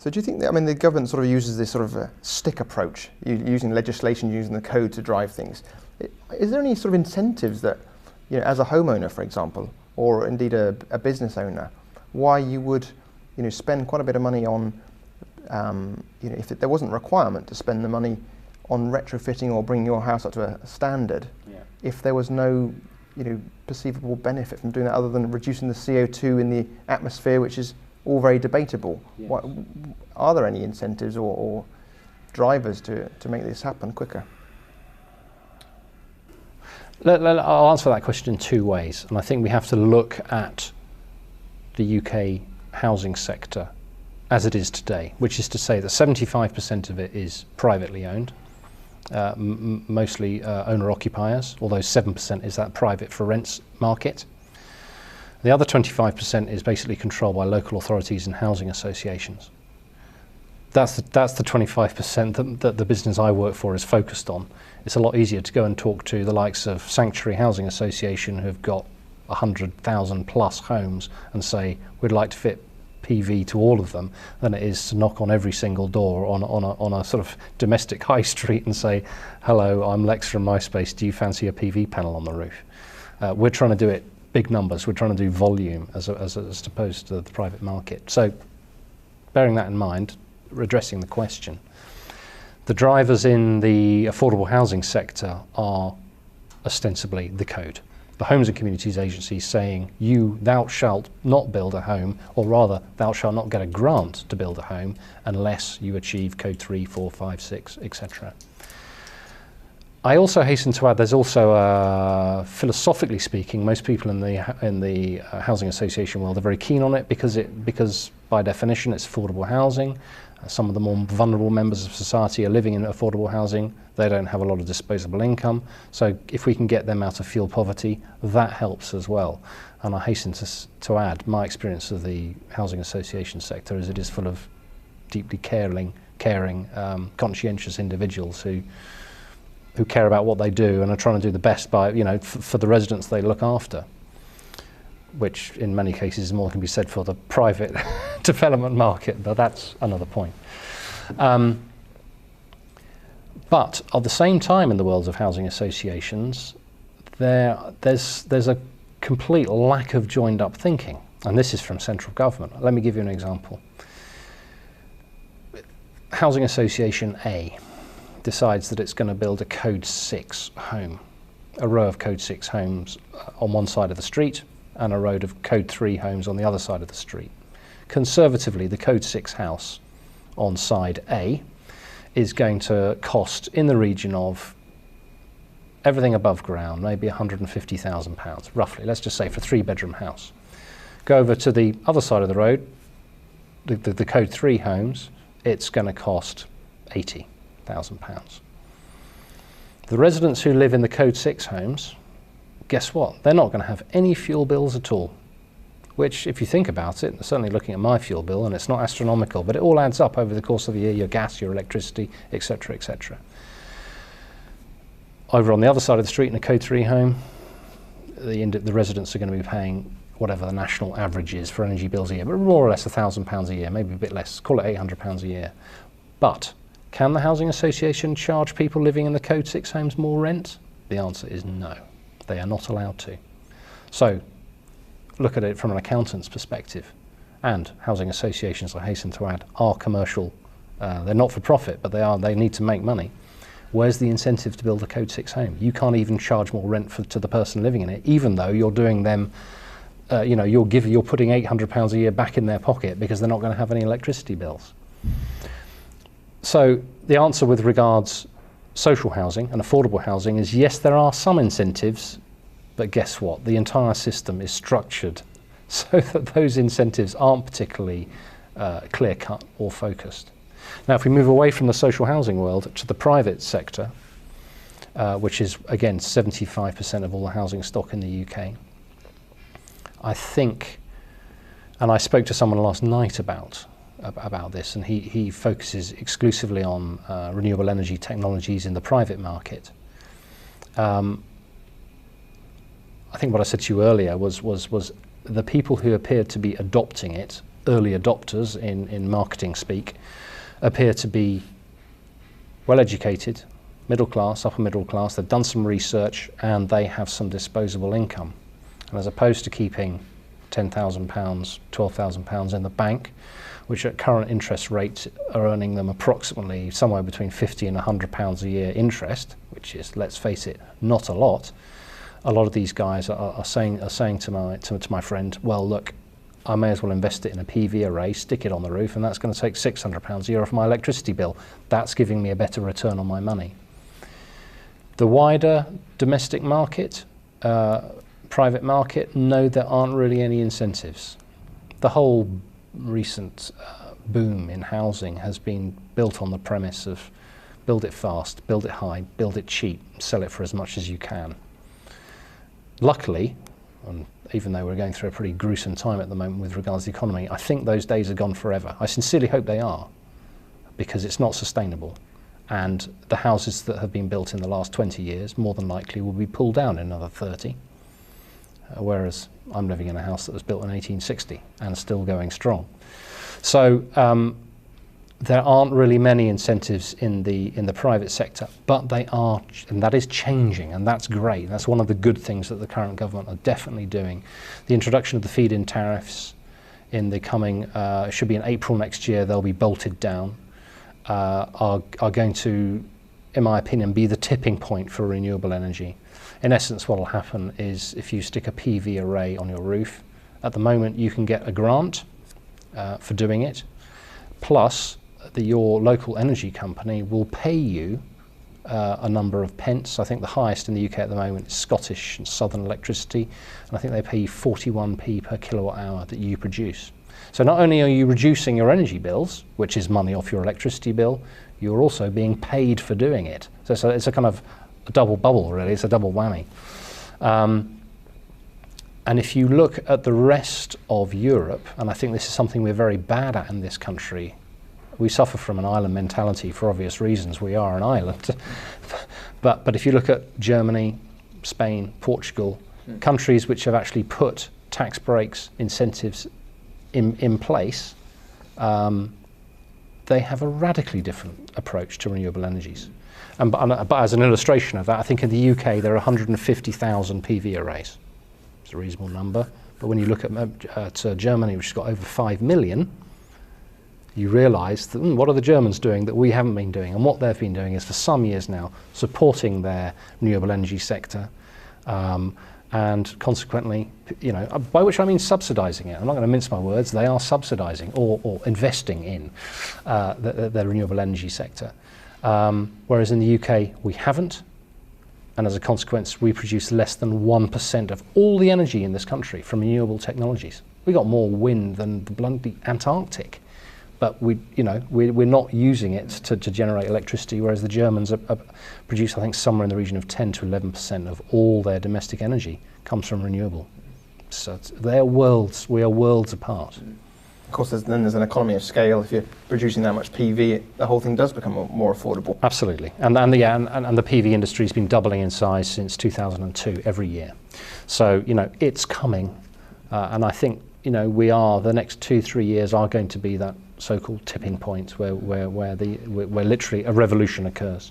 So do you think that, I mean, the government sort of uses this sort of a stick approach, using legislation, using the code to drive things. Is there any sort of incentives that, you know, as a homeowner, for example, or indeed a business owner, why you would, you know, spend quite a bit of money on, you know, if there wasn't a requirement to spend the money on retrofitting or bringing your house up to a standard, if there was no, you know, perceivable benefit from doing that other than reducing the CO2 in the atmosphere, which is all very debatable. What, are there any incentives or drivers to make this happen quicker? I'll answer that question in two ways, and I think we have to look at the UK housing sector as it is today, which is to say that 75% of it is privately owned, mostly owner-occupiers, although 7% is that private for rents market. The other 25% is basically controlled by local authorities and housing associations. That's the 25% that the business I work for is focused on. It's a lot easier to go and talk to the likes of Sanctuary Housing Association, who've got 100,000 plus homes, and say, we'd like to fit PV to all of them, than it is to knock on every single door on a sort of domestic high street and say, hello, I'm Lex from MySpace, do you fancy a PV panel on the roof? We're trying to do it big numbers, we're trying to do volume as opposed to the private market. So bearing that in mind, addressing the question, the drivers in the affordable housing sector are ostensibly the code. The Homes and Communities Agency saying, thou shalt not build a home, or rather, thou shalt not get a grant to build a home unless you achieve code 3, 4, 5, 6, etc. I also hasten to add, there's also, philosophically speaking, most people in the housing association world are very keen on it because by definition it's affordable housing. Some of the more vulnerable members of society are living in affordable housing. They don't have a lot of disposable income. So if we can get them out of fuel poverty, that helps as well. And I hasten to add, my experience of the housing association sector is it is full of deeply caring, conscientious individuals who care about what they do and are trying to do the best by, you know, for the residents they look after, which in many cases more can be said for the private development market, but that's another point. But at the same time, in the world of housing associations, there's a complete lack of joined up thinking, and this is from central government. Let me give you an example. Housing Association A decides that it's going to build a code 6 home, a row of code 6 homes on one side of the street and a row of code 3 homes on the other side of the street. Conservatively, the code 6 house on side A is going to cost in the region of everything above ground, maybe £150,000, roughly, let's just say for a 3-bedroom house. Go over to the other side of the road, the code 3 homes, it's going to cost £80,000. The residents who live in the code 6 homes, guess what? They're not going to have any fuel bills at all, which, if you think about it, certainly looking at my fuel bill, and it's not astronomical, but it all adds up over the course of the year, your gas, your electricity, etc., etc. Over on the other side of the street in a code 3 home, the residents are going to be paying whatever the national average is for energy bills a year, but more or less £1,000 a year, maybe a bit less, call it £800 a year. But can the Housing Association charge people living in the code 6 homes more rent? The answer is no. They are not allowed to. So look at it from an accountant's perspective. And housing associations, I hasten to add, are commercial. They're not for profit, but they need to make money. Where's the incentive to build a code 6 home? You can't even charge more rent to the person living in it, even though you're doing them, you're putting £800 a year back in their pocket because they're not going to have any electricity bills. So the answer with regards social housing and affordable housing is yes, there are some incentives, but guess what? The entire system is structured so that those incentives aren't particularly clear-cut or focused. Now, if we move away from the social housing world to the private sector, which is, again, 75% of all the housing stock in the UK, I think, and I spoke to someone last night about this, and he focuses exclusively on renewable energy technologies in the private market. I think what I said to you earlier was the people who appeared to be adopting it early adopters in marketing speak appear to be well educated, middle class, upper middle class. They've done some research and they have some disposable income. And as opposed to keeping £10,000, £12,000 in the bank, which at current interest rates are earning them approximately somewhere between £50 and £100 a year interest, which is, let's face it, not a lot of these guys are saying to my friend, well, look, I may as well invest it in a PV array, stick it on the roof, and that's going to take £600 a year off my electricity bill. That's giving me a better return on my money. The wider domestic market, private market, no, there aren't really any incentives. The whole recent boom in housing has been built on the premise of build it fast, build it high, build it cheap, sell it for as much as you can. Luckily, and even though we're going through a pretty gruesome time at the moment with regards to the economy, I think those days are gone forever. I sincerely hope they are, because it's not sustainable. And the houses that have been built in the last 20 years, more than likely, will be pulled down in another 30. Whereas I'm living in a house that was built in 1860 and still going strong. So there aren't really many incentives in the private sector, but they are, and that is changing, and that's great. That's one of the good things that the current government are definitely doing. The introduction of the feed-in tariffs in the coming, should be in April next year, they'll be bolted down, are going to, in my opinion, be the tipping point for renewable energy. In essence, what will happen is if you stick a PV array on your roof, at the moment you can get a grant for doing it, plus your local energy company will pay you a number of pence. I think the highest in the UK at the moment is Scottish and Southern Electricity, and I think they pay you 41p per kilowatt hour that you produce. So not only are you reducing your energy bills, which is money off your electricity bill, you're also being paid for doing it. So it's a kind of a double bubble, really. It's a double whammy. And if you look at the rest of Europe, and I think this is something we're very bad at in this country, we suffer from an island mentality for obvious reasons. We are an island. but if you look at Germany, Spain, Portugal, countries which have actually put tax breaks, incentives in place, they have a radically different approach to renewable energies. But as an illustration of that, I think in the UK there are 150,000 PV arrays. It's a reasonable number. But when you look at Germany, which has got over 5 million, you realise that what are the Germans doing that we haven't been doing? And what they've been doing is for some years now supporting their renewable energy sector, and consequently, by which I mean subsidising it. I'm not going to mince my words. They are subsidising or investing in the renewable energy sector. Whereas in the UK we haven't, and as a consequence we produce less than 1% of all the energy in this country from renewable technologies. We've got more wind than the bloody Antarctic, but we're not using it to generate electricity, whereas the Germans produce, I think, somewhere in the region of 10 to 11% of all their domestic energy comes from renewable. So we are worlds apart. Of course, there's an economy of scale. If you're producing that much PV, the whole thing does become more affordable. Absolutely, and the PV industry has been doubling in size since 2002 every year. So it's coming, and I think the next 2-3 years are going to be that so-called tipping point where literally a revolution occurs.